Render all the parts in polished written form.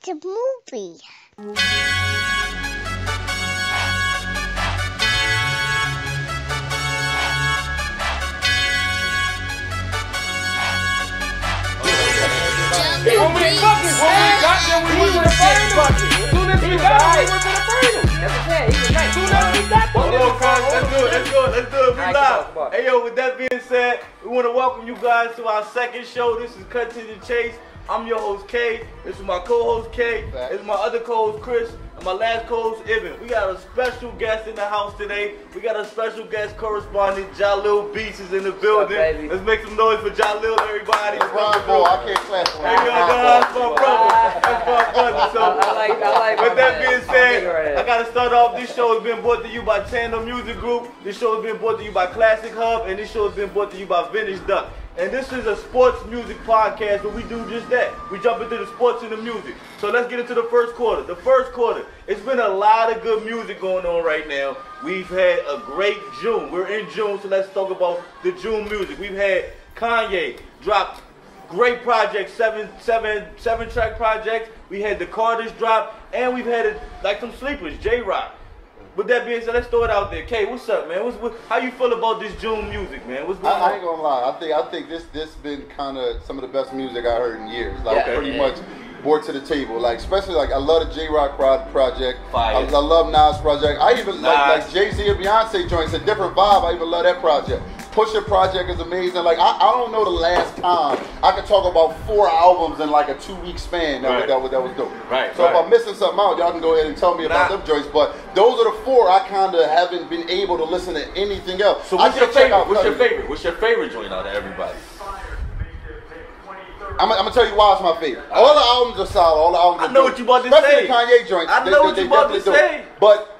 It's a movie. When we got there, we went to the final. As soon as we got there, we went to the final. That's okay. He was nice. As soon as we got there, Hold on, guys. Let's do it. We Alright, live. Hey, yo, with that being said, we want to welcome you guys to our second show. This is Cut to the Chase. I'm your host, Kay. This is my co-host, Kay. This is my other co-host, Chris. And my last co-host, Ibn. We got a special guest in the house today. We got a special guest correspondent, Jahlil Beats is in the building. Let's make some noise for Jahlil, everybody. That's my boy. I can't clap for Hey, yo, that's my brother. That's my brother. So, I like with that being said, I gotta start off. This show has been brought to you by Tandem Music Group. This show has been brought to you by Classic Hub, and this show has been brought to you by Vintage Duck. And this is a sports music podcast where we do just that. We jump into the sports and the music. So let's get into the first quarter. The first quarter, it's been a lot of good music going on right now. We've had a great June. We're in June, so let's talk about the June music. We've had Kanye drop great projects, seven track projects. We had the Carters drop, and we've had like some sleepers, J-Rock. With that being said, let's throw it out there. Kay, what's up, man? How you feel about this June music, man? What's going on? I ain't gonna lie. I think this been kind of some of the best music I heard in years. Like pretty much brought to the table. Like especially like I love the J-Rock project. I love Nas project. I even like Jay-Z and Beyonce joints, a different vibe. I even love that project. Pusha project is amazing. Like I don't know the last time I could talk about 4 albums in like a 2-week span that was dope. Right. So if I'm missing something out, y'all can go ahead and tell me about them joints. But those are the 4 I kind of haven't been able to listen to anything else. So what's your favorite? What's your favorite joint out of everybody? I'm gonna tell you why it's my favorite. All the albums are solid. All the albums are I know what you about to say. Especially the Kanye joints. I know what you about to say. But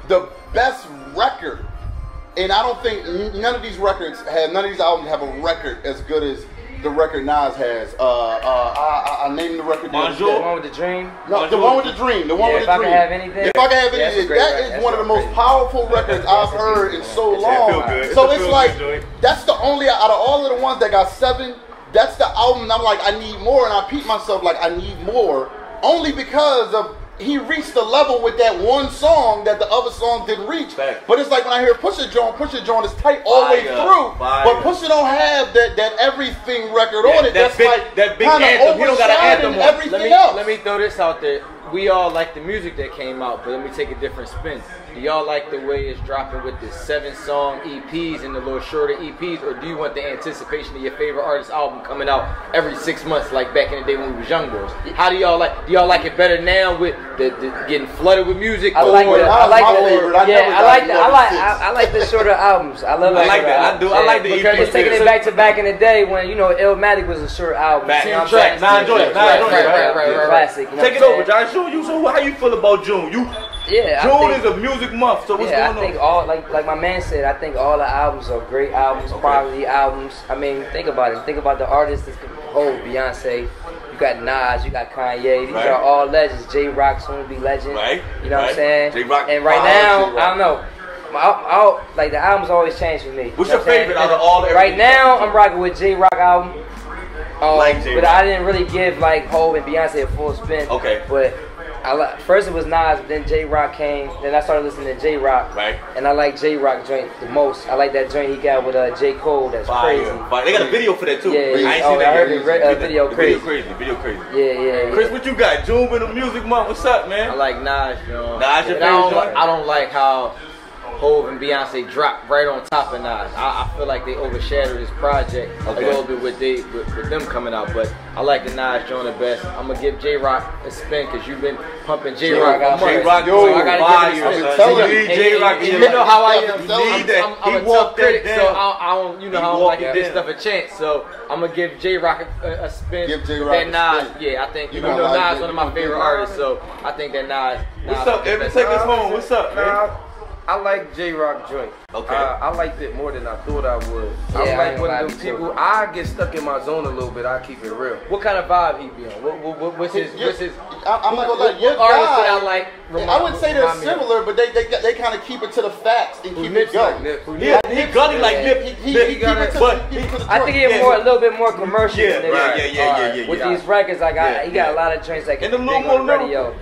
the best record, and I don't think none of these albums have a record as good as the record Nas has. I named the record. The one with the dream? No, the one with the dream. The one with the dream. If I Can Have Anything. If I Can Have Anything. That is one of the most powerful records I've heard in so long. So it's like, that's the only, out of all of the ones that got 7, that's the album, and I'm like, I need more, and I peep myself like, I need more, only because of he reached the level with that one song that the other song didn't reach. But it's like when I hear Pusha Joint is tight all the way through, but Pusha don't have that everything record on it. That's like that big anthem. He don't got an anthem on everything else. Let me throw this out there. We all like the music that came out, but let me take a different spin. Do y'all like the way it's dropping with the 7-song EPs and the little shorter EPs, or do you want the anticipation of your favorite artist album coming out every 6 months, like back in the day when we was young girls? How do y'all like? Do y'all like it better now with the getting flooded with music? I like the shorter albums. I like that. I like the EPs because it's taking it back to back in the day when Illmatic was a short album. 10 tracks, 9 joints, classic. Take it over, Josh. So how you feel about June? June is a music month. So what's going on? I think all like my man said. I think all the albums are great albums, quality albums. I mean, think about it. Think about the artists that's Beyonce. You got Nas, you got Kanye. These are all legends. J-Rock soon to be legend. Right. You know what I'm saying? J-Rock. And right now, I don't know. Like the albums always change for me. What's your favorite out of all the? Right now, I'm rocking with J-Rock album. Like J-Rock. But I didn't really give like Hov and Beyonce a full spin. Okay. But first it was Nas, then J-Rock came. Then I started listening to J-Rock. Right. And I like J-Rock joint the most. I like that joint he got with J. Cole. That's crazy. They got a video for that too. Yeah. I heard the video crazy. Video crazy. Yeah. Chris, what you got? June in the music month. What's up, man? I like Nas, yo. Nas your favorite joint? I don't like how Hov and Beyonce dropped right on top of Nas. I feel like they overshadowed this project a little bit with them coming out, but I like the Nas joint the best. I'm gonna give J-Rock a spin because you've been pumping J-Rock out much. So I gotta give it a spin. J-Rock, you know how I am. I'm a tough critic, down. so I don't, I don't like to give stuff a chance. So I'm gonna give J-Rock a spin. Give J-Rock that a Nas, spin. I think Nas one of my favorite artists, so I think that Nas. What's up, Evan? Take us home. What's up, man? I like J-Rock joint. Okay. I liked it more than I thought I would. Yeah, I'm I like ain't one gonna of lie those to you. people. I get stuck in my zone a little bit. I keep it real. What kind of vibe he be on? What's his? I'm not gonna lie. Your artists that I guy, like. I wouldn't say they're similar, but they kind of keep it to the facts and keep it going. He gully like Nip. He keep it to the I think he's a little bit more commercial. Yeah, than yeah. With these records, like he got a lot of joints like And big the little on the more radio.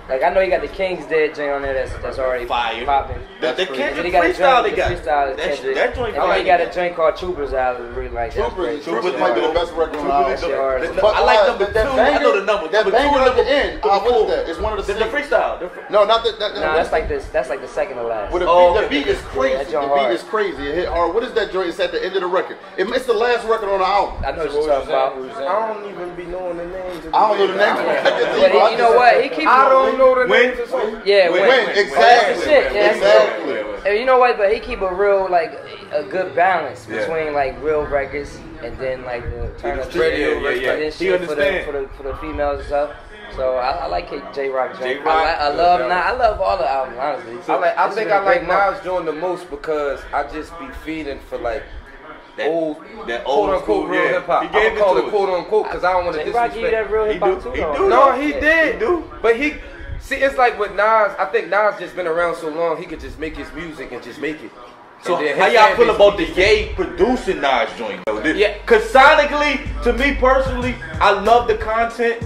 Like I know he got the King's Dead joint on there that's already Fire. popping. The And then Kendrick he got a freestyle joint, they got. the freestyle is That Kendrick. joint And then fire. he got a joint called Troopers out. I really like that. Troopers might be the best record on the album. I like number 2. I know the number. That Number 2 banger and at the number end. What is that? It's one of the The freestyle. No, not that. Nah, that's like this. That's like the second to last. Well, the beat is crazy. That The joint beat hard. is crazy. It hit hard. What is that joint? It's at the end of the record. It's the last record on the album. I know what you're talking about. I don't even be knowing the names. I don't know the name. But you know what? He keeps. I don't know the When? names of songs. Yeah, Win. Exactly. That's the shit. Yeah, Exactly. And you know what? But he keep a real a good balance between like real records and then like the turn up Radio, and yeah. then He shit understand. for the females and stuff. So I like J-Rock. J-Rock, I love all the albums honestly. I This think is I a like great month. Nas joint the most because I just be feeding for like That old old quote school, unquote real hip hop. He I'm gave gonna call it it to quote unquote because I don't want to J-Rock give you that disrespect. real He hip hop do. too He though. do. No, he Yeah. did. He do. But he see it's like with Nas, I think Nas just been around so long he could just make his music and just make it. So And then how his y'all fan feel base about be the just- Ye producing Nas joint though? Yeah. Cause sonically, to me personally, I love the content.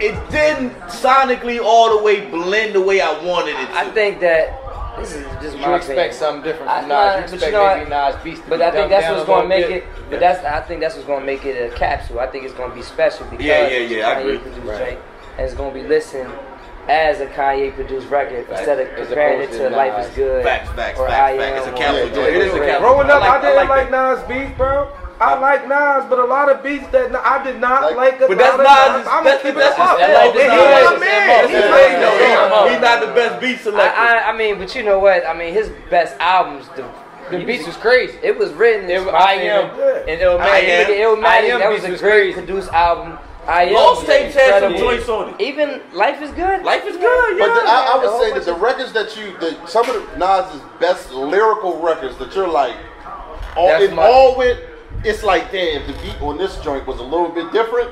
It didn't sonically all the way blend the way I wanted it to. I think that this is just You my expect opinion. something different I- from nah, Nas. You but expect you know maybe Nas beats to But be I think dumbed that's down what's a gonna little make bit. it. But I think that's what's gonna make it a capsule. I think it's gonna be special because Yeah, it's I Kanye agree. produced Right. joint, and it's gonna be listened as a Kanye produced record instead of As comparing it opposed to to Life Nas. is Good. Facts. Or I Am. It's a or- capsule Yeah, joint. It is a capsule. Growing up, I didn't like like Nas beats, bro. I like Nas, but a lot of beats that I did not like. But that's Nas. I'm gonna keep it up. That's He's Nas. my man. He's He's not the best beat selector. I mean, but you know what? I mean, his best albums, The beats was crazy. it was written. It was my I Am favorite. and I Am. I That was Beats a was great crazy. produced album. I Am. Lost was Tapes had some incredible. joints on it. Even Life is Good. Life is good, yeah. But I The would whole say that bunch the records that some of the Nas's best lyrical records that you're like, it's like, damn, if the beat on this joint was a little bit different.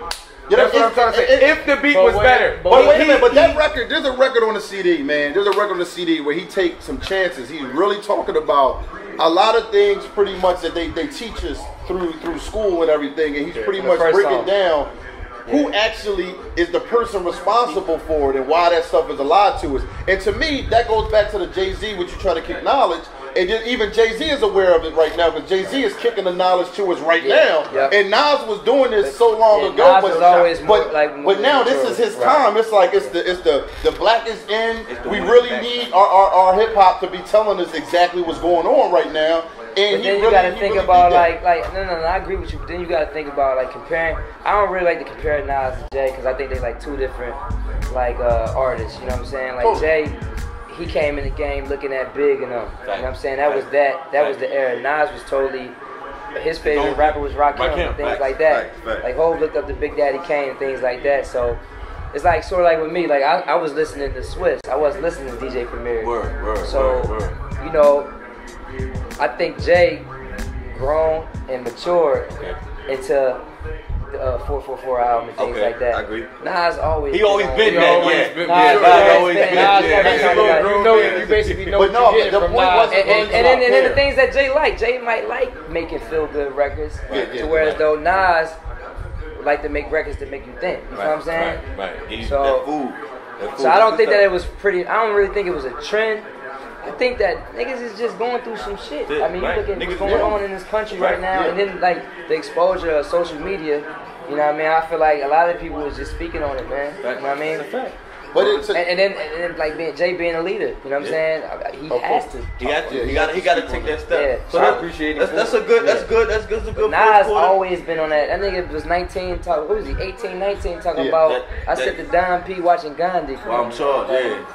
You know, That's what I'm trying to say. If the beat was better. But wait a minute, but that record, there's a record on the CD, man. There's a record on the CD where he takes some chances. He's really talking about a lot of things pretty much that they teach us through school and everything, and he's pretty much first breaking song. down who actually is the person responsible for it and why that stuff is lied to us. And to me, that goes back to the Jay-Z, which you try to kick knowledge. And then even Jay-Z is aware of it right now because Jay-Z is kicking the knowledge to us right now. Yep. And Nas was doing this so long Yeah, ago, Nas was always more, like, but now this is his time. It's like it's the black is in. We really need our hip hop to be telling us exactly what's going on right now. And But then you gotta think about no, I agree with you. But then you gotta think about like comparing. I don't really like to compare Nas to Jay because I think they like two different artists. You know what I'm saying? Like Jay, he came in the game looking at Big and them. You know what I'm saying? That was the era. Nas was totally. His favorite rapper was Rakim and things like that. Like Hov looked up to Big Daddy Kane and things like that. So it's like sort of like with me. Like I was listening to Swiss. I wasn't listening to DJ Premier. So you know. I think Jay grown and matured into the 444 album and things like that. I agree. Nas always He always been that, You basically know But what no, you're getting the from point Nas. wasn't- and then the things that Jay liked. Jay might make and feel good records, to whereas though Nas like to make records that make you think. You know what I'm saying? Right. So- That food. So I don't think that it was pretty. I don't really think it was a trend. I think that niggas is just going through some shit. I mean, you look at what's going on in this country right now, and then like the exposure of social media. You know what I mean? I feel like a lot of people was just speaking on it, man. You know what I mean? But it's And then like Jay being a leader, you know what I'm saying? He has to. He got to take that step. Yeah. So I appreciate it. That's a good. That's good. That's good. That's a good. Nas first quarter. always been on that. That nigga was 19 talking. What was he? 18, 19 talking Yeah, about. that- I said to Don P watching Gandhi. Well, I'm charged,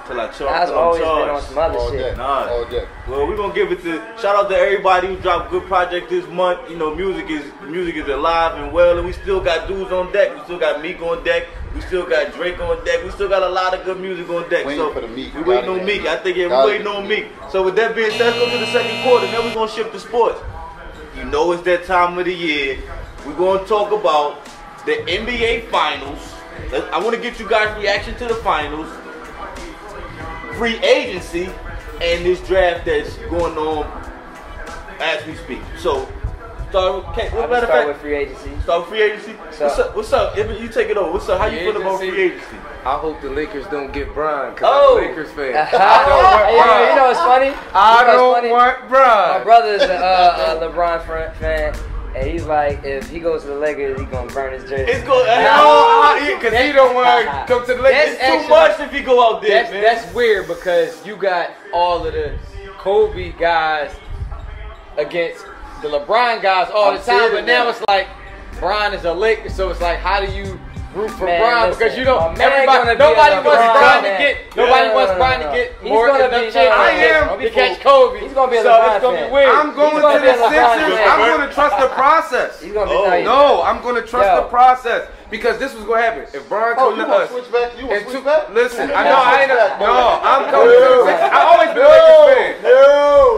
till I charge. Nas always been on some other all shit. day. Nah. All day. Well, we're gonna give it to shout out to everybody who dropped good project this month. You know, music is alive and well, and we still got dudes on deck. We still got Meek on deck. We still got Drake on deck. We still got a lot of good music on deck. Waiting for the Meek. We waiting on Meek. I think we waiting on Meek. So with that being said, let's go to the second quarter. Then we're gonna shift to sports. You know it's that time of the year. We're gonna talk about the NBA Finals. I want to get you guys' reaction to the finals, free agency, and this draft that's going on as we speak. So, start with free agency. Start with free agency. What's up? You take it over. What's up? How you feel about free agency? I hope the Lakers don't get Bron because I'm a Lakers fan. I don't want Bron. You know what's funny? I don't want Bron. My brother is a LeBron fan. And he's like, if he goes to the Lakers, he's gonna burn his jersey. It's going because he don't want to come to the Lakers. It's too much if he go out there, man. That's weird because you got all of the Kobe guys against the LeBron guys all the time, but now it's like Bron is a Laker, so it's like, how do you root for Bron? Because you don't. Nobody wants Bron to get more enough chances to catch Kobe. He's gonna be a so LeBron it's gonna fan. be weird. I'm going to the Sixers. I'm going to trust the process. He's gonna be No, I'm going to trust the process. Because this was gonna happen. If Bron come to us, switch back? You want to switch back? Listen, I know I ain't. I'm coming to the Sixers. I always been a Lakers fan.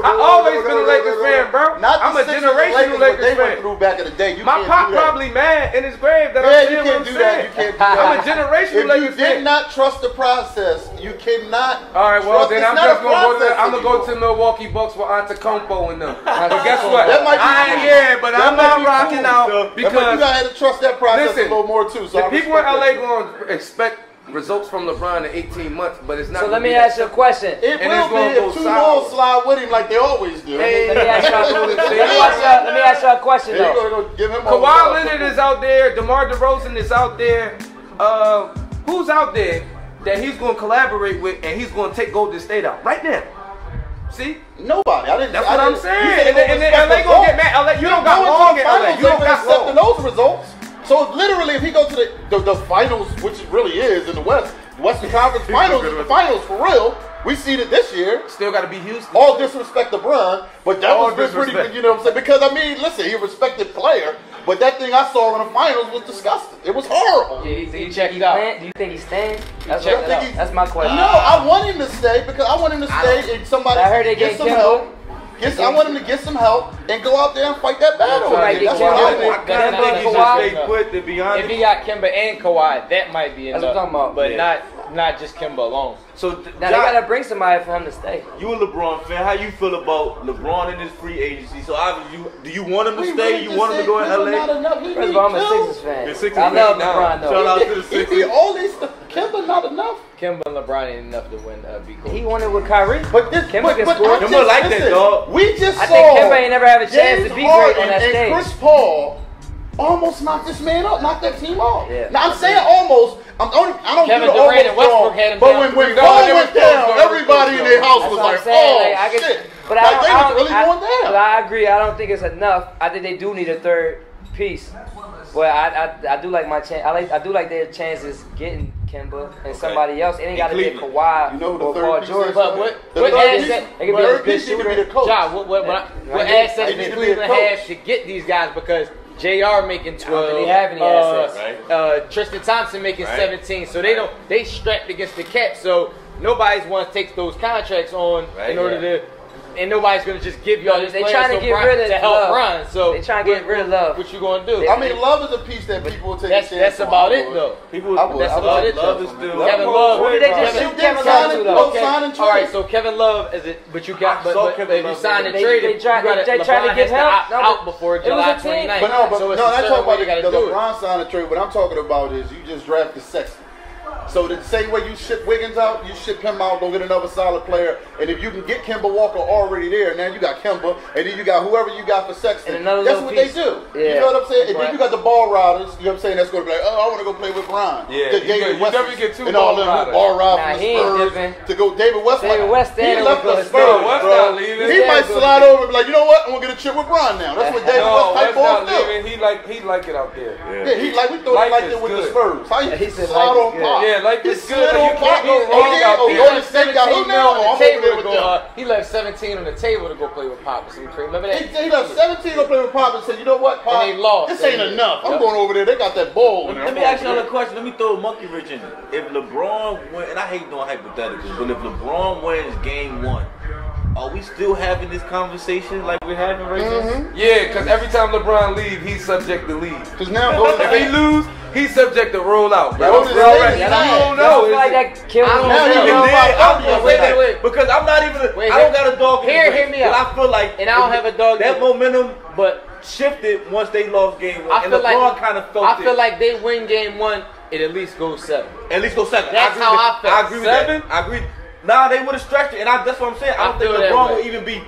I always been a Lakers fan, bro. I'm a generational Lakers fan. Through back in the day. My pop probably mad in his grave that I'm saying what I'm saying. You can't do that. I'm a generational Lakers fan. If you did not trust the process, you cannot. All right, well then I'm just gonna go. I'm gonna go to Milwaukee Bucks with Antetokounmpo and them. But guess what? But I'm not rocking out because you gotta trust that process a little more too. So the people in LA gonna expect results from LeBron in 18 months, but it's not. So let me ask you a question. It will be if two more slide with him like they always do. Let me ask you a question though. Kawhi Leonard is out there. DeMar DeRozan is out there. Who's out there that he's gonna collaborate with and he's gonna take Golden State out right now? See? Nobody. That's what I'm saying. And then LA gonna get mad. LA, you don't got long in LA. You don't got accepting those results. So literally, if he goes to the finals, which it really is in the West, Western Conference Finals is the finals for real. We seen it this year. Still got to be Houston. All disrespect to Bron, but that was pretty good. You know what I'm saying? Because I mean, listen, he a respected player, but that thing I saw in the finals was disgusting. It was horrible. Do you think he's staying? That's my question. No, I want him to stay because I want him to stay and somebody get some help. I want him to get some help and go out there and fight that battle. That's what I want. If he got Kemba and Kawhi, that might be enough. That's what I'm talking about. But not just Kemba alone. So now they gotta bring somebody for him to stay. You a LeBron fan? How you feel about LeBron and his free agency? So do you want him to stay? You want him to go in LA? First of all, I'm a Sixers fan. I love LeBron though. Shout out to the Sixers. All these stuff. Kemba not enough. Kemba and LeBron ain't enough to win B. He won it with Kyrie. But Kemba can score. Kemba like that, dog. We just saw. I think Kemba ain't never have a chance to be great on that stage. And Chris Paul almost knocked this man up, knocked that team off. Yeah. Now I'm saying almost. I don't Kevin do the Durant and almost Westbrook had him but down. when Paul went down, everybody in their house was like, oh shit. But like, they was really going down. But I agree. I don't think it's enough. I think they do need a third piece. But I do like my chance. I do like their chances getting Kemba and somebody else. It ain't got to be Kawhi or Paul George. But what asset? It could be a good shooter. John, what assets does Cleveland have to get these guys? Because JR making 12. They have any assets. Tristan Thompson making 17. So they strapped against the cap. So nobody's want to take those contracts on in order to. And nobody's gonna just give y'all this. They trying to get rid of to help Bron. So they trying to get rid of Love. What you gonna do? I mean, Love is a piece that people will take. That's about it though. That's about it. Love is still. Kevin Love. What did they just shoot Kevin Love to though? Okay. All right. So Kevin Love is it? But you got. But if you sign and trade it, they trying to get help out before July 29th. But no, that's talking about the LeBron sign and trade. What I'm talking about is you just drafted Sexton. So the same way you ship Wiggins out, you ship him out, go get another solid player. And if you can get Kemba Walker already there, now you got Kemba, and then you got whoever you got for Sexton. That's what they do. Yeah. You know what I'm saying? And then you got the ball riders, you know what I'm saying, that's going to be like, oh, I want to go play with Bron. Yeah, you never get two and all them ball riders from the Spurs to go David West. David West he left the Spurs, bro. He might slide over and be like, you know what, I'm going to get a chip with Bron now. That's what David West type ball do. He like it out there. Yeah, he like we throw it like that with the Spurs. How you slide on Pop? Yeah, life is good. slid You on can't pop. go wrong out there. Golden State got who 17 mil now? on I'm the over table there to with go. them. He left 17 on the table to go play with Pop. Remember that? He left 17 to play with Pop and said, you know what, Pop? And they lost. This ain't enough. I'm going over there. They got that ball. Let me ask you another question. Let me throw a monkey wrench in it. If LeBron wins, and I hate doing hypotheticals, but if LeBron wins game 1, are we still having this conversation like we're having right now? Yeah, because every time LeBron leave, he's subject to leave. Because now Golden If he State. lose, he's subject to roll out. Bro. Golden Bro, State is you mad. don't I know. feel like that kills I don't Now know. you know about Wait. Because I'm not even. Wait, I don't got a dog in the hear race, me but out. I feel like And I don't have a dog That either. momentum, But shifted once they lost game 1, I and feel LeBron like kind of felt I it. feel like they win game 1, it at least goes 7. At least go 7. That's how I felt. I agree with 7? that. I agree. Nah, they would have stretched it, and that's what I'm saying. I don't think feel that LeBron way. will even be.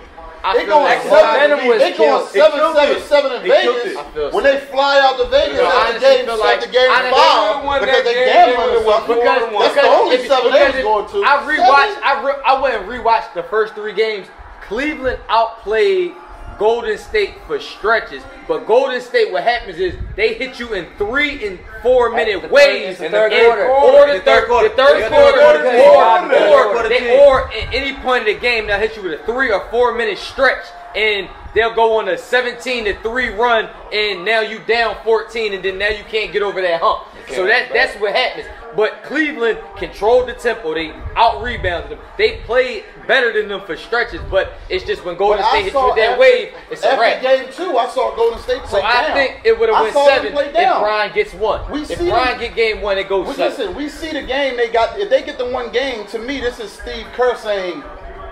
I They feel going like momentum was 7-7 in It killed Vegas. it. I feel When they fly out to Vegas No, after honestly, the game, feel shut like- the game honestly, five won because that they game, gambling it or was something. because That's the only 7 they was going to. I rewatched. I went and rewatched the first 3 games. Cleveland outplayed Golden State for stretches, but Golden State, what happens is they hit you in 3 and 4 minute waves in the third and- quarter. or the third quarter. the third Yeah, quarter, third quarter. or at any point of the game they'll hit you with a 3 or 4 minute stretch, and they'll go on a 17-3 run, and now you down 14, and then now you can't get over that hump. So that's what happens. But Cleveland controlled the tempo. They out-rebounded them. They played better than them for stretches, but it's just when Golden State hits you with that wave, it's a after wrap. game 2, I saw Golden State play So I down. think it would have I went saw them 7 play if down. Brian gets 1. We If see Brian them- get game 1, it goes 7. Listen, we see the game they got. If they get the 1 game, to me, this is Steve Kerr saying,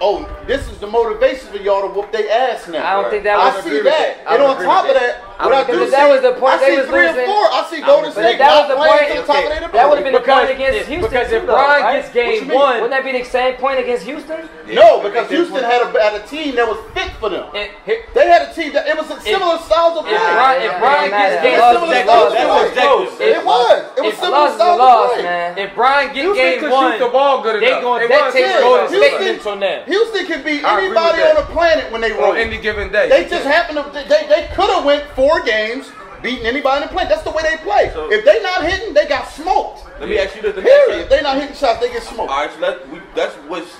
"Oh, this is the motivation for y'all to whoop their ass now." I don't think that I was. see that. I And would on agree top with of that. that, what I do Because see, that was the point I they see was 3 and losing. 4. I see Golden But State that was not the playing point. to the top of their That would have been the point Because- against Houston. because if too, though, Brian right? gets game What you mean? 1, Wouldn't that be the same point against Houston? No, because Houston had a team that was fit for them. and here- They had a team that it was a similar styles of play. if Brian gets game loss, similar it's a styles loss. of That's play. objective. It was A similar loss is a styles loss, of play. man. if Brian get Houston game could 1, shoot the ball good they enough. going They that was takes good. Golden State Houston- until now. Houston can beat I agree with anybody that. on the planet when they roll. On any given day. They just happen to. They could have went 4 games beating anybody in the play. That's the way they play. So- If they not hitting, they got smoked. Let me ask you this. Period. If they not hitting shots, they get smoked. All right, so that's what's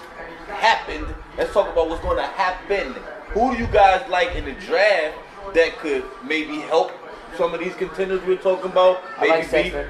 happened. Let's talk about what's going to happen. Who do you guys like in the draft that could maybe help some of these contenders we're talking about? I Maybe like Sexton.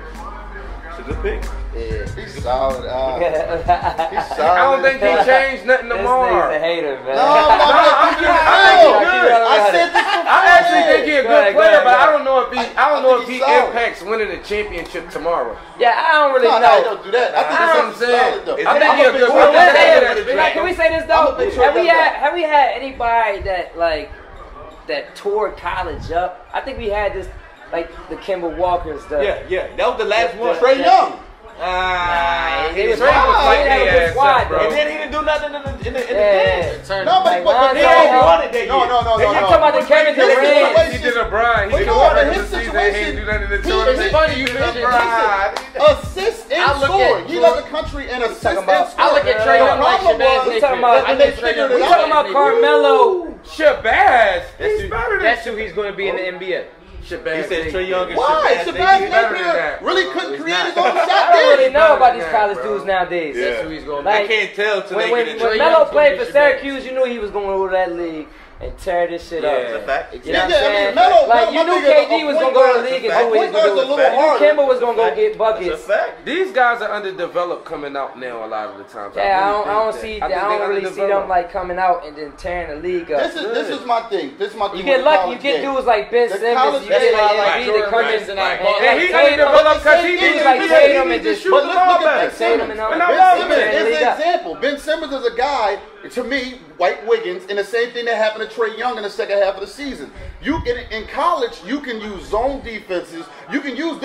It's a good pick. He's solid. He's solid. I don't think he changed nothing This tomorrow. nigga's a hater, man. No, I'm good. I think he's good. I said this before. I actually think he's a Go good ahead, player, go but ahead. I don't know if he. I don't know if he think he's solid. impacts winning the championship tomorrow. Yeah, I don't really No, know. he don't do that. I think That's what I'm he's saying. solid though. I think he's a good Well, player. let's- Like, can we say this I'm though? a big Troy Young guy. Have we had anybody that tore college up? I think we had this, like the Kimball Walker stuff. Yeah. That was the last one. Trey Young. He was Trey was fine. fighting He had a their good ass squad, up, bro. though. And then he didn't do nothing in the Yeah. Turn. No, Like, but He Lonzo ain't Ball. won it that no. year. You talking about the Kevin His Durant? situation- He did a Brian. He But did no, a but regular his season. He situation, ain't do nothing in the he- tournament. it's funny you He did mentioned a Brian. Assists and I look scoring. at He Troy- led the country in assists and about- scoring. I look at Trey Young like problem Shabazz was- We talking about- Napier. when they I think Trey figured Young it We out. talking about Carmelo. Shabazz. That's He's better than that's who he's going to be in the NBA. Shabazz. He said Trey Young is Why? Shabazz Shabazz He's better than Napier that, really bro. couldn't He's create not. his own shot. I don't really did. know about these Yeah, college bro. dudes nowadays. Yeah. That's who he's going to Like, be. I can't tell till they When get into Trey it. Melo Young's played gonna for be Syracuse, you knew he was going over that league and tear this shit up. Yeah. It's a fact. You know Yeah, what I'm I mean, saying? Melo- Like, you my knew thing is a KD was point going to go to guard the league is and a do what he point was guard's going a to little do. You knew harder. Kimba was going to go get It's a buckets. fact. These guys are underdeveloped coming out now a lot of the times. Yeah, I don't see. I think don't they really see them underdeveloped. like coming out and then tearing the league up. This is my thing. This is my thing. You with get the lucky. You college get game. dudes like Ben The Simmons. college You game, get like like Embiid Jordan that come Brunson in. and And he Tatum. underdeveloped because he Dudes didn't like he Tatum didn't and just just- shoot But the let's ball look at better. Ben Simmons. and all And that. I Ben love Simmons it. is League an up. example. Ben Simmons is a guy, to me, White Wiggins, and the same thing that happened to Trey Young in the second half of the season. You in college, you can use zone defenses. You can use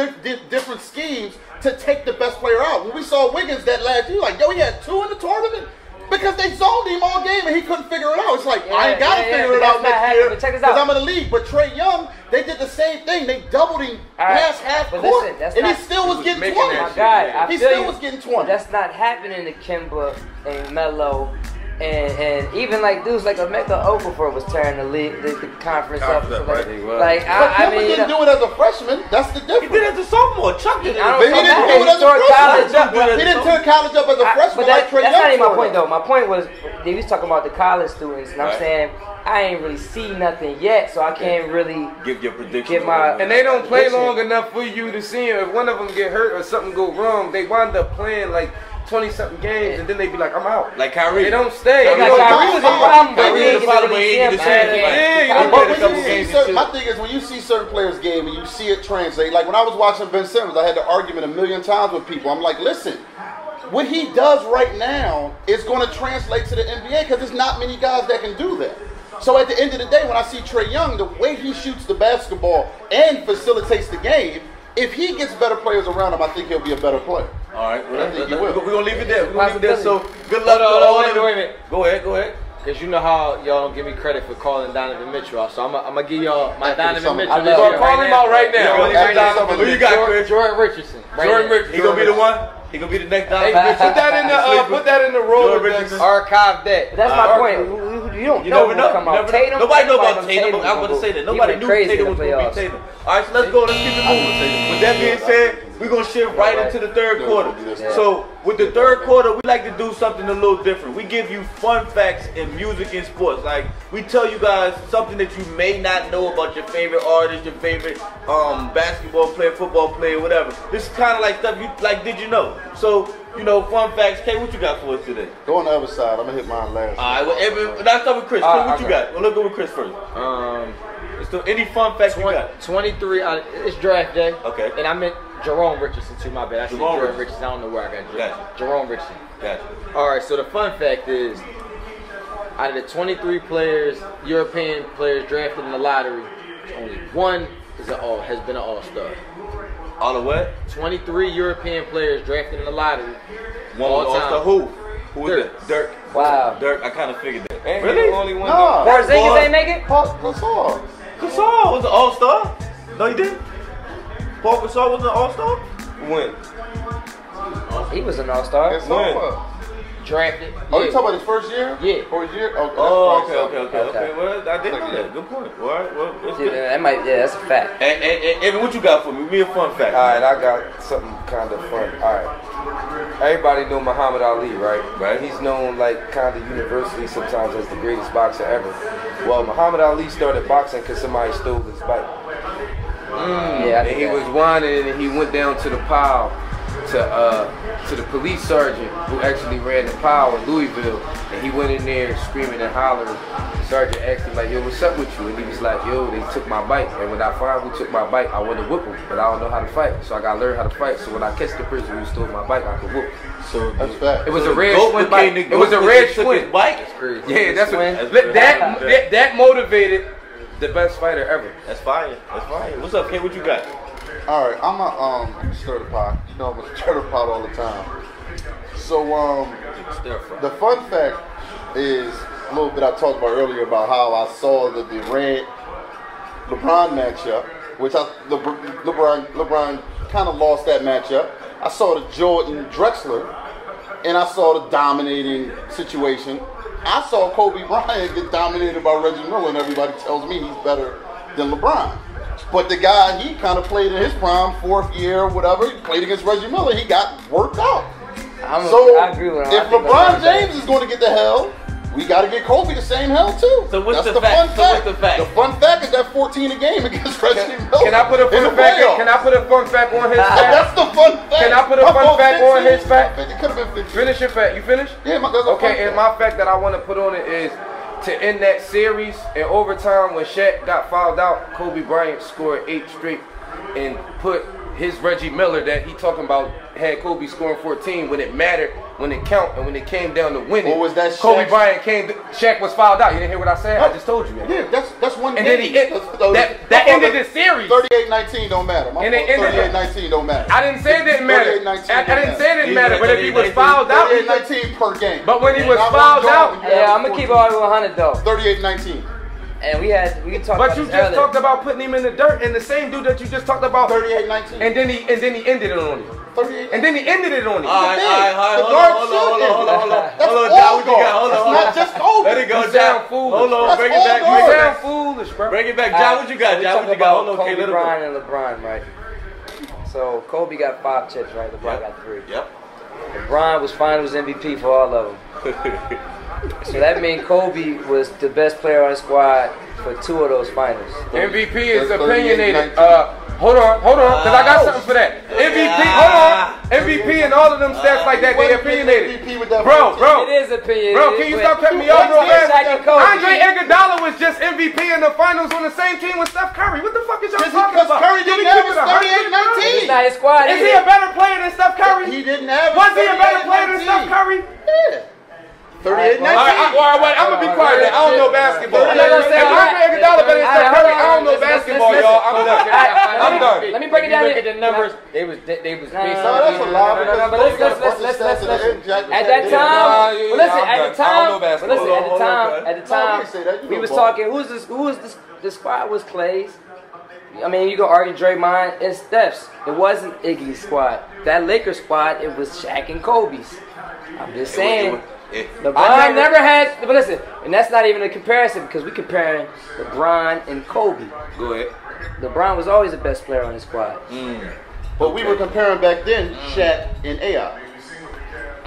different schemes to take the best player out. When we saw Wiggins that last year, like, yo, he had 2 in the tournament because they zoned him all game and he couldn't figure it out. It's like, I ain't got to figure but it that's out not next happening. year But check this because out. I'm in the league. But Trey Young, they did the same thing. They doubled him All right, past half but court, listen, that's and he not- still was was getting making 20. that My shit, guy, yeah. I He feel still you. was getting 20. That's not happening to Kimba and Melo And even like dudes like Emeka Okafor was tearing the league, the conference up. Right. Like I mean, didn't do it as a freshman. That's the difference. He did it as a sophomore. Chuck did it. But he didn't do it as a freshman. He didn't turn college up as a freshman. But that's not even my point though. My point was they was talking about the college students, and I'm saying I ain't really see nothing yet, so I can't really give your prediction. And they don't play long enough for you to see them. If one of them get hurt or something go wrong, they wind up playing like 20-something games, and then they be like, I'm out. Like Kyrie. They don't stay. Kyrie was a problem, but he ain't get to see him. My thing is when you see certain players' game and you see it translate. Like when I was watching Ben Simmons, I had the argument a million times with people. I'm like, listen, what he does right now is going to translate to the NBA because there's not many guys that can do that. So at the end of the day, when I see Trae Young, the way he shoots the basketball and facilitates the game, if he gets better players around him, I think he'll be a better player. All right, I think he will. We're going to leave it there. We're going to leave it there. So good luck to all of them. Wait a minute. Go ahead. Because you know how y'all don't give me credit for calling Donovan Mitchell out. So I'm going to give y'all my Donovan Mitchell. I'm going to call him out right now. Who you got, Chris? Jordan Richardson. Jordan Richardson. He going to be the one? He gonna be the next Donovan. Put that in the Rolodex. Archive that. That's my point. You don't know who come out. Tatum. Nobody know about Tatum. I'm gonna say that. Nobody knew Tatum was gonna be Tatum. All right, so let's go. Let's keep it moving. With that being said, we're gonna shift right into the third quarter. So with the third quarter, we like to do something a little different. We give you fun facts in music and sports. Like we tell you guys something that you may not know about your favorite artist, your favorite basketball player, football player, whatever. This is kind of like stuff you like. Did you know? So, you know, fun facts. Kay, what you got for us today? Go on the other side. I'm going to hit mine last. All right, well, Evan, let's start with Chris. Chris, what you got? Well, let's go with Chris first. Any fun facts you got? 23, it's draft day. Okay. And I meant Jerome Richardson, too, my bad. I said Jordan Richardson. I don't know where I got Gotcha. Jerome Richardson. Gotcha. All right, so the fun fact is, out of the 23 players, European players drafted in the lottery, only one has been an all-star. All of what? 23 European players drafted in the lottery. One all-star. Who? Who is Dirk. that? Dirk. Wow. Dirk. I kind of figured that. Ain't Really? he the only one? No. Porzingis ain't make it? Paul Gasol. Gasol was an all-star. No, he didn't. Paul Gasol was an all-star. When? He was an all-star. Gasol. Drafted. Oh, you talking about his first year? Yeah. For his year? Oh, okay. Well, I didn't know that. Good point. All right. Well, that's good. That's a fact. And Evan, what you got for me? Give me a fun fact. All right, I got something kind of fun. All right. Everybody know Muhammad Ali, right? Right. He's known like kind of universally sometimes as the greatest boxer ever. Well, Muhammad Ali started boxing because somebody stole his bike. Yeah, And he was whining and he went down to the pile to the police sergeant who actually ran the pile in Louisville, and he went in there screaming and hollering. The sergeant asked him like, yo, what's up with you? And he was like, yo, they took my bike, and when I find who took my bike, I want to whip him, but I don't know how to fight, so I gotta learn how to fight, so when I catch the person who stole my bike, I can whoop him. So That's fact. It was a red twin bike. It was a red twin bike. Yeah, that's what that motivated the best fighter ever. That's fire. What's up, Kay? What you got? All right, I'm a stir the pot. You know I'm a stir the pot all the time. So the fun fact is a little bit I talked about earlier about how I saw the red LeBron matchup, which LeBron kind of lost that matchup. I saw the Jordan Drexler, and I saw the dominating situation. I saw Kobe Bryant get dominated by Reggie Miller, and everybody tells me he's better than LeBron. But the guy, he kind of played in his prime, fourth year or whatever, he played against Reggie Miller, he got worked out. I agree with him. If LeBron James is going to get the hell, we got to get Kobe the same hell too. So what's That's the fact? fun fact? The fun fact is that 14 a game against Reggie Miller. Can I put a fun fact? Can I put a fun fact on his fact? That's the fun fact. Can I put a fun fact on his fact? It could have been 15. Finish your fact. You finished? Yeah, okay, and my fact that I want to put on it is to end that series in overtime when Shaq got fouled out, Kobe Bryant scored 8 straight and put his Reggie Miller that he talking about had Kobe scoring 14 when it mattered, when it count, and when it came down to winning. What was that? Kobe Bryant Shaq was fouled out. You didn't hear what I said? I just told you. Man. Yeah, that's one and game. Then that ended the series. 38-19 don't matter. My 38-19 don't matter. I didn't say it didn't matter. I didn't say it didn't matter, but if he was fouled out, 38-19 per game. But when he was fouled out, yeah, I'm gonna keep it all with 100 though. 38-19. And we talked about But you just talked about putting him in the dirt, and the same dude that you just talked about 38-19. And then he ended it on you. 38. And then he ended it on you. All right, hold on. That's all guard. Let it go, You sound John. foolish. Hold on, That's bring it all back. good. You Bring it sound back. foolish, bro. Bring it back, John. What you got, We John? talk What you got? about Hold on, Kobe okay, let it Bryant and LeBron, right? So Kobe got 5 chips, right? LeBron got 3. Yep. LeBron was Finals MVP for all of them. So that means Kobe was the best player on the squad for 2 of those finals. MVP is That's opinionated. 38-19. Hold on, because I got something for that. MVP, hold on. MVP and all of them stats like that, they opinionated. MVP with that Bro, It is opinion. Bro, can you stop cutting me off real fast? Kobe. Andre Iguodala was just MVP in the finals on the same team with Steph Curry. What the fuck is y'all talking about? Curry didn't have his It's 38-19. not his squad. Is he a better player than Steph Curry? He didn't have his Was he a better player than 38-19. Steph Curry? Yeah. 38-19. All right, I'm gonna be quiet now. I don't know basketball. I'm not gonna say If all Andre that. Iguodala better than Steph Curry, I don't know Listen, basketball, listen. y'all. I'm done. I'm done. Let me break it down. Look at the numbers. They was based No, that's a lie. No, but listen. At that Nah, time, yeah, well, listen. I'm At done. the I don't know time, basketball. listen. At the Hold on, time, No, you can't say that. You we know was ball. talking. Who was this? The squad was Clay's. I mean, you can argue Draymond and Steph's. It wasn't Iggy's squad. That Lakers squad, it was Shaq and Kobe's. I'm just saying. LeBron never had, but listen, and that's not even a comparison because we're comparing LeBron and Kobe. Go ahead. LeBron was always the best player on his squad. But we were comparing back then Shaq and AI.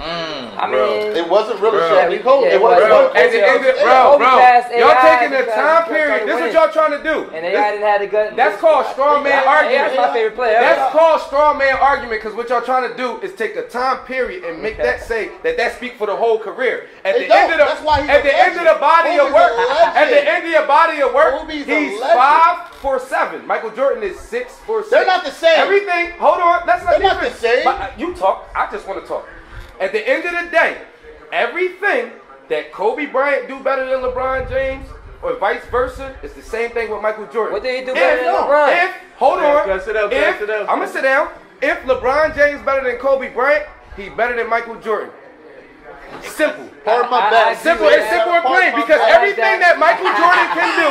I mean, It wasn't really Bro. Shaq and Kobe. Yeah, It wasn't Bro, Kobe. bro, passed AI y'all taking the because time he period. started This is what winning. y'all trying to do. and AI didn't have the gut. That's called straw man argument. AI's my favorite player. That's called straw man argument because what y'all trying to do is take a time period and make that say that speak for the whole career. At It the end of don't. That's why the he's at a the end of the body of Kobe's work, a legend. at the end of your body of work, Kobe's a he's legend. 5'7". Michael Jordan is 6'6". They're not the same. Everything. Hold on. That's not They're not the different. same. But, you talk. I just want to talk. At the end of the day, everything that Kobe Bryant do better than LeBron James or vice versa is the same thing with Michael Jordan. What did he do better than LeBron? Hold on. Can I sit down? I'm going to sit down. If LeBron James better than Kobe Bryant, he better than Michael Jordan. Simple. Pardon my back. Simple. It's simple and plain because everything that Michael Jordan can do,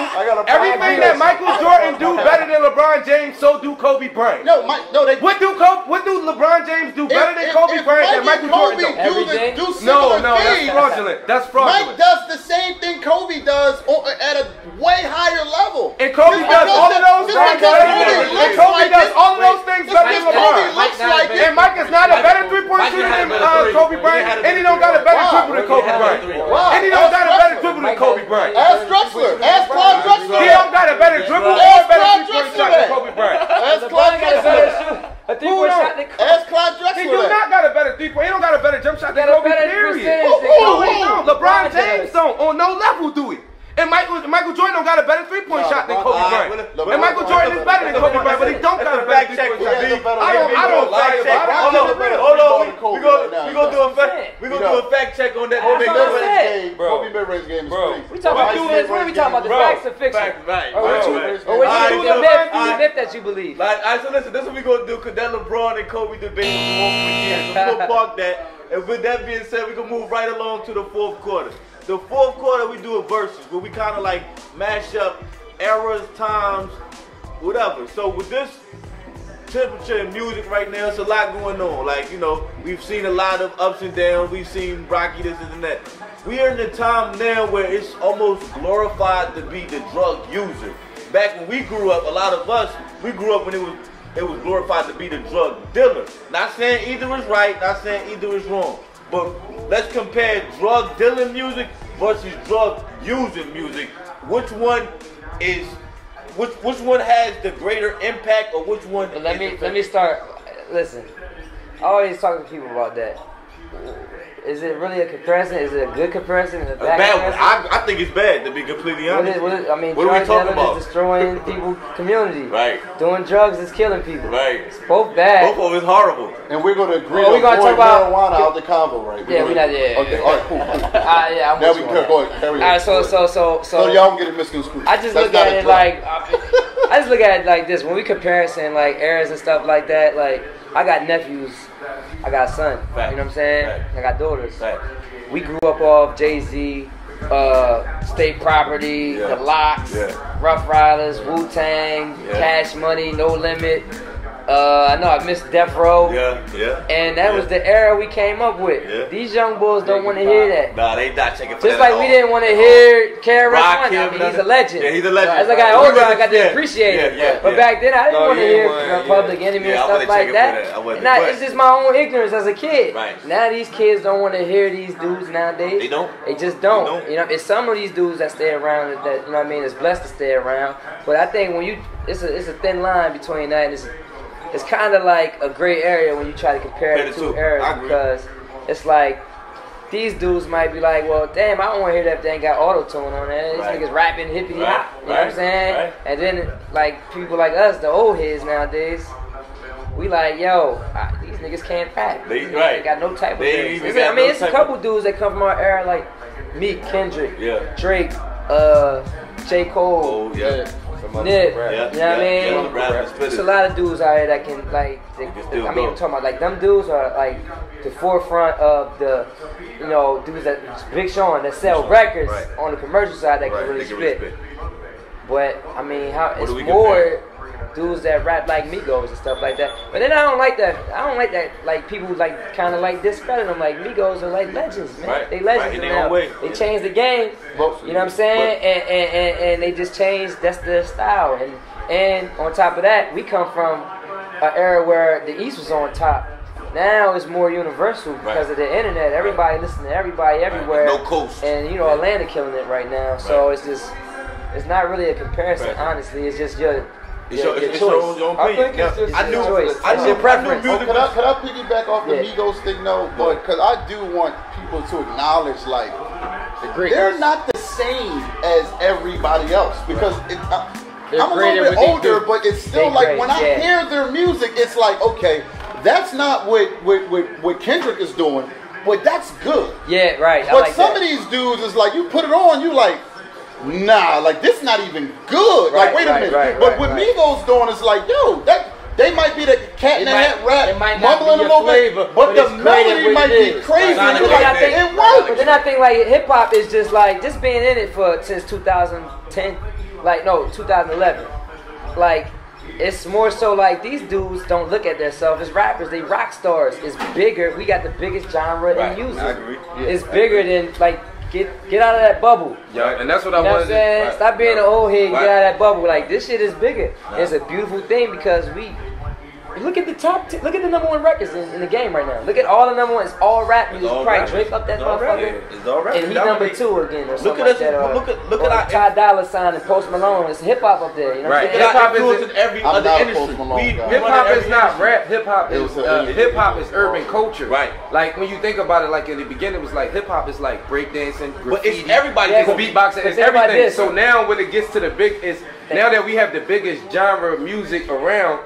everything that Michael Jordan do better than LeBron James, so do Kobe Bryant. No, they. What do LeBron James do better than Kobe Bryant than Michael Jordan Everything? do No, similar that's things. fraudulent. That's Mike fraudulent. does the same thing Kobe does at a way higher level. And Kobe does all of those Just things because better Kobe than looks Kobe like does it. all of those things Just better than because Kobe LeBron. looks like it. And Mike is not a better three-point shooter than Kobe Bryant, and he don't got a better dribble than Kobe Bryant. Wow. And he don't got a better dribble than Kobe Bryant. Ask Drexler. Ask Clyde Drexler. He don't got a better dribble or a better three-point shot than Kobe Bryant. Ask Clyde Drexler. A 3-point shot than Kobe. Ask Clyde He Drexler. do not got a better three-point. He don't got a better jump shot than Got a Kobe, better period. percentage than No, Kobe. he don't. LeBron James don't. On no level do he. And Michael Jordan don't got a better three-point shot than Kobe Bryant. And Michael Jordan is better than Kobe Bryant, but he don't got a better three-point shot. I don't lie about it. Hold on. We gonna do a fact. We gonna do a fact check on that. Kobe That's what I mid-range said. game. Kobe mid-range game is crazy. We talking about this. What are we talking about? The Bro. facts or fiction? Right. Or what you, or what Alright, you, so- the myth, alright. the myth that you believe. So listen, this is what we gonna do, cause that LeBron and Kobe debate was on for years. So we gonna park that. And with that being said, we gonna move right along to the fourth quarter. The fourth quarter, we do a versus where we kind of like mash up eras, times, whatever. So with this temperature in music right now, it's a lot going on. Like, you know, we've seen a lot of ups and downs. We've seen Rocky this and that. We are in a time now where it's almost glorified to be the drug user. Back when we grew up, a lot of us, we grew up when it was glorified to be the drug dealer. Not saying either is right, not saying either is wrong. But let's compare drug dealing music versus drug using music. Which one has the greater impact, or which one? But let me start. Listen, I always talk to people about that. Is it really a comparison? Is it a good comparison? A bad one. I think it's bad, to be completely honest. What are we talking drug about? dealing is destroying people's community. Right. Doing drugs is killing people. Right. It's both bad. Both of it's horrible. And we're going to agree Well, we on gonna avoid talk about- marijuana out the convo, right? Yeah, we not. Yeah. Okay, all right, cool. Yeah, I'm Now with we you can on go that. ahead, carry on. All right, so y'all don't get it misconstrued. I just That's look not at a it drug. like I just look at it like this. When we comparing like eras and stuff like that, like I got nephews, I got a son. Fact. You know what I'm saying? Fact. I got daughters. Fact. We grew up off Jay-Z, State Property, Yeah. The Locks, Yeah. Rough Riders, Wu-Tang, Yeah. Cash Money, No Limit. I know I missed Death Row. Yeah. And that was the era we came up with. Yeah. These young bulls don't want to hear that. Nah, they not checking for Just that like we didn't want to hear KRS-One. I mean, he's a legend. Yeah, he's a legend. As I got older, I got to appreciate it. But back then, I didn't want to hear Public Enemy and stuff like that. And it's just my own ignorance as a kid. Right. Now these kids don't want to hear these dudes nowadays. They don't. They just don't. You know, it's some of these dudes that stay around that, you know what I mean, is blessed to stay around. But I think when it's a thin line between that and it's kind of like a gray area when you try to compare the two eras, because it's like these dudes might be like, well, damn, I don't want to hear that if they ain't got auto-tune on it. These niggas rapping hippity hop, you know what I'm saying? And then like people like us, the old heads nowadays, we like, yo, these niggas can't rap. They got no type of lyrics. I mean, it's a couple dudes that come from our era like Meek, Kendrick, Drake, J. Cole, Nip, you know what I mean? There's a lot of dudes out here that can like, I'm talking about like them dudes are like the forefront of the, you know, dudes that Big Sean that sell records on the commercial side that can really spit. But I mean, it's more dudes that rap like Migos and stuff like that. But then I don't like that. Like people like kind of like discredit them. Like Migos are like legends, man. They legends now. They changed the game. You know what I'm saying? And they just changed. That's their style. And on top of that, we come from an era where the East was on top. Now it's more universal because of the internet. Everybody listening to everybody everywhere. No coast. And you know Atlanta killing it right now. So it's not really a comparison. Honestly, it's just your choice. I think it's just your choice. It's your preference. Could I piggyback off the Migos thing though? But because I do want people to acknowledge like they're not the same as everybody else because I'm a little bit older, but it's still like when I hear their music, it's like okay, that's not what Kendrick is doing, but that's good. Yeah, right. But some of these dudes is like you put it on, you like. Nah, like this not even good. Like wait a minute. But what Migos doing is like, yo, that they might be the cat in the hat rap, mumbling a little bit, but the melody might be crazy. It works. But then I think like hip hop is just like just being in it since 2010, like no 2011, like. It's more so like these dudes don't look at themselves as rappers. They rock stars. It's bigger. We got the biggest genre in music. I agree. It's bigger than like get out of that bubble. Yeah, and that's what I wanted. wanted. You know what I'm saying? Stop being an old head. Get out of that bubble. Like this shit is bigger. It's a beautiful thing because we. Look at the look at the number one records in the game right now. Look at all the number one. It's all rap music. Probably Drake up that motherfucker. It's all rap. And he number 2 again or something like that. Look at Ty Dolla $ign and Post Malone. It's hip hop up there. You know what I'm saying? Hip hop is in every other industry. Hip hop is not rap. Hip hop is urban culture. Right. Like when you think about it, like in the beginning, it was like hip hop is like breakdancing, graffiti, but it's everybody. It's beatboxing. It's everything. So now when it gets to the big, now that we have the biggest genre of music around,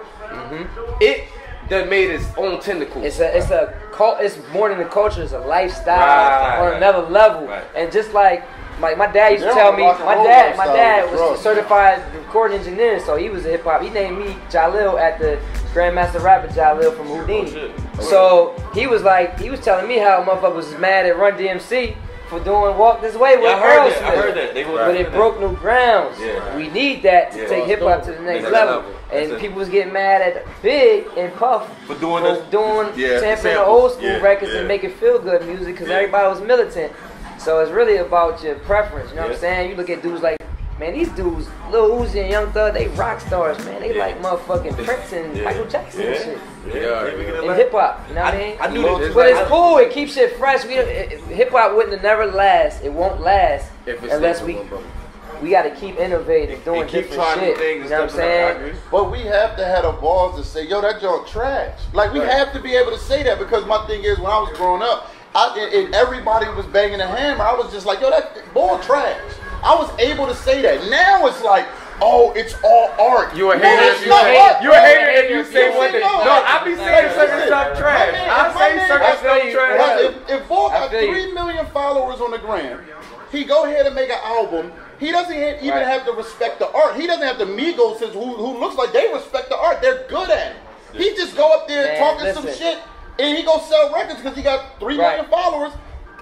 it. That made its own tentacles. It's more than a culture. It's a lifestyle on another level. And just like my dad used to tell me, my dad was a certified recording engineer, so he was a hip hop. He named me Jahlil at the Grandmaster Rapper Jahlil from Houdini. So he was telling me how motherfuckers was mad at Run DMC for doing Walk This Way with Aerosmith. I heard that. But it broke new grounds. We need that to take hip hop to the next level. And people was getting mad at Big and Puff for doing sampling the old school records and making feel good music because everybody was militant. So it's really about your preference. You know what I'm saying? You look at dudes like, man, these dudes, Lil Uzi and Young Thug, they rock stars, man. They like motherfucking Prince and Michael Jackson and shit. And hip hop, you know what I mean? I knew that. But it's cool. It keeps shit fresh. Hip hop wouldn't have never last. It won't last unless we got to keep innovating, doing different shit. You know what I'm saying? But we have to have the balls to say, yo, that joint trash. Like we have to be able to say that because my thing is, when I was growing up, and everybody was banging a hammer, I was just like, yo, that ball trash. I was able to say that. Now it's like, oh, it's all art. You a hater if you say one thing. No, I be saying certain stuff trash. I say certain stuff trash. If Ball got 3 million followers on the gram, he go ahead and make an album. He doesn't even have to respect the art. He doesn't have the Migos who looks like they respect the art. They're good at it. He just go up there talking some shit, and he go sell records because he got 3 million followers.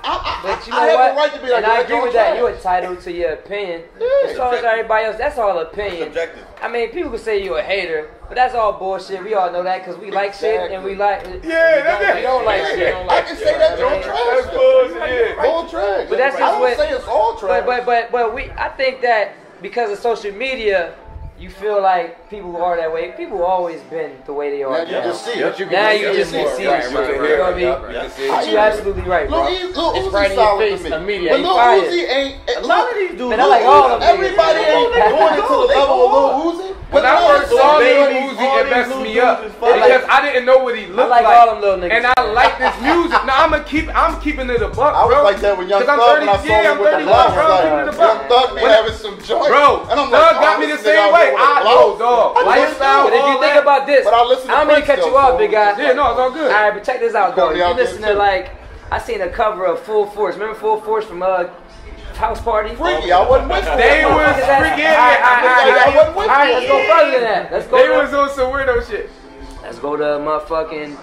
But you know I have what? the right to be like, and I yo, agree y'all with that. trash. You're entitled to your opinion. As far as everybody else, that's all opinion. Subjective. I mean, people can say you're a hater, but that's all bullshit. We all know that because we like shit and we like. Yeah, we don't like shit. I can say that Joe trash. bullshit. All trash. But that's I just don't what. say it's all trash. But I think that because of social media, you feel like people are that way. People have always been the way they are. Now you just see it. Now you just can see it. You know what I mean? You're absolutely right, bro. Lil It's right Uzi in your solid face to me. immediately. But Lil Fire. Uzi ain't. A lot of these dudes. Man, I like all of them. Everybody ain't going into the level of Lil Uzi. When I first saw Lil Babies, Uzi, all it these messed little me dudes up is fire. because I didn't know what he looked I like all them little niggas. and I like this music. Now I'm keeping it a buck, I was bro. like that when Young 'Cause I'm Thug, when I 30, saw yeah, him with I'm the 31, block, bro. I was Keeping it a like, buck. Young Thug be When- having some joints. Bro, and I'm Thug like, got oh, me the this same nigga way. out there with I the know, block. dog. I Lifestyle, But if you all think that. about this, But I listen to I'm gonna Prince cut you though, off, so- big guy. Yeah, no, it's all good. All right, but check this out, though. Got me You out there, listen to too. like, I seen a cover of Full Force. Remember Full Force from House Party? Freaky, I wasn't with you. They was freaking. I wasn't with All right, let's you. go further than that. Let's go. They was on some weirdo shit. Let's go to motherfucking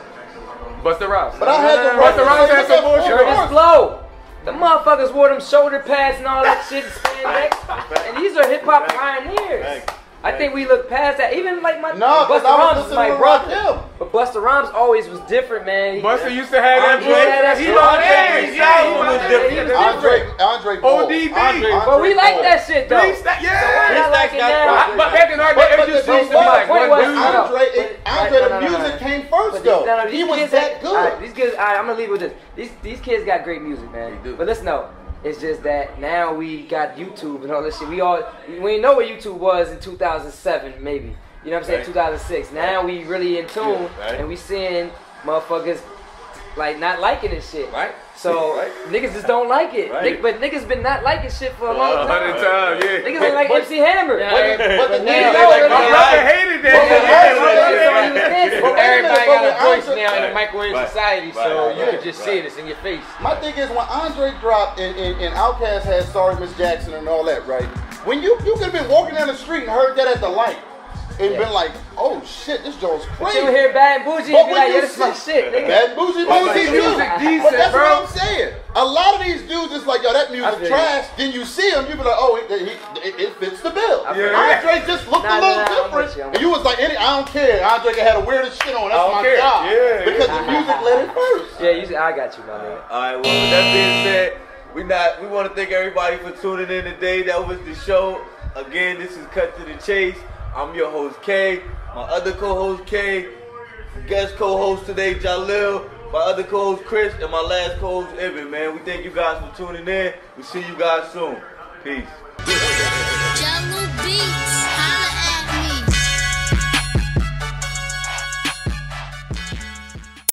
Busta Rhymes. But I had the Busta right Rhymes to had say, some look at bullshit. Full Curtis Force. Blow. The motherfuckers wore them shoulder pads and all that shit, spandex. And these are hip hop pioneers. I think we look past that. Even like my No, because Busta I Rhymes was is listening my to brother. Rakim. But Busta Rhymes always was different, man. Busta used to have that Andre had that voice. He shit. on Andre edge. Styles was different. Andre Bull. ODB. But we like that shit though. Three stack, So why yeah. not like it now? But back in our day, But it just the used to be like point one was- dude. Andre, the music came first though. He was that good. Alright, these kids, I'm gonna leave with this. These kids got great music, man. They do. But listen though, it's just that now we got YouTube and all this shit. We didn't know what YouTube was in 2007, maybe. You know what I'm saying? Right. 2006. Now we really in tune, right. and we seeing motherfuckers like not liking this shit. Right. So Right. niggas just don't like it. Right. But niggas been not liking shit for a long time. 100 times, yeah. Niggas ain't like MC Hammer. But the now- niggas now- like My brother hated that. But Everybody got a voice Andre- now in a microwave Right. society, so Right. you can just see it. It's in your face. My thing is when Andre dropped and Outkast had Sorry Miss Jackson and all that, right? When you could have been walking down the street and heard that at the light and been like, oh shit, this joint's But crazy. you hear Bad and Bougie But and be when like, you yeah, this is my see- shit, nigga. Bad Bougie Bougie music music too. decent, But that's bro. what I'm saying. A lot of these dudes is like, yo, that I music feel trash. Then you see him, you be like, oh, it fits the bill. Yeah. Andre just looked Nah, a little nah, I'm different. with you, I'm And you was like, I don't care. Andre can have the weirdest shit on. That's don't my care. job. Yeah, Because yeah. the music led it first. Yeah, you see, I got you, my nigga. All right. Well, with that being said, we want to thank everybody for tuning in today. That was the show. Again, this is Cut to the Chase. I'm your host K. My other co-host K. Guest co-host today Jahlil. My other co-host Chris, and my last co-host Ibn. Man, we thank you guys for tuning in. We'll see you guys soon. Peace. Jahlil Beats.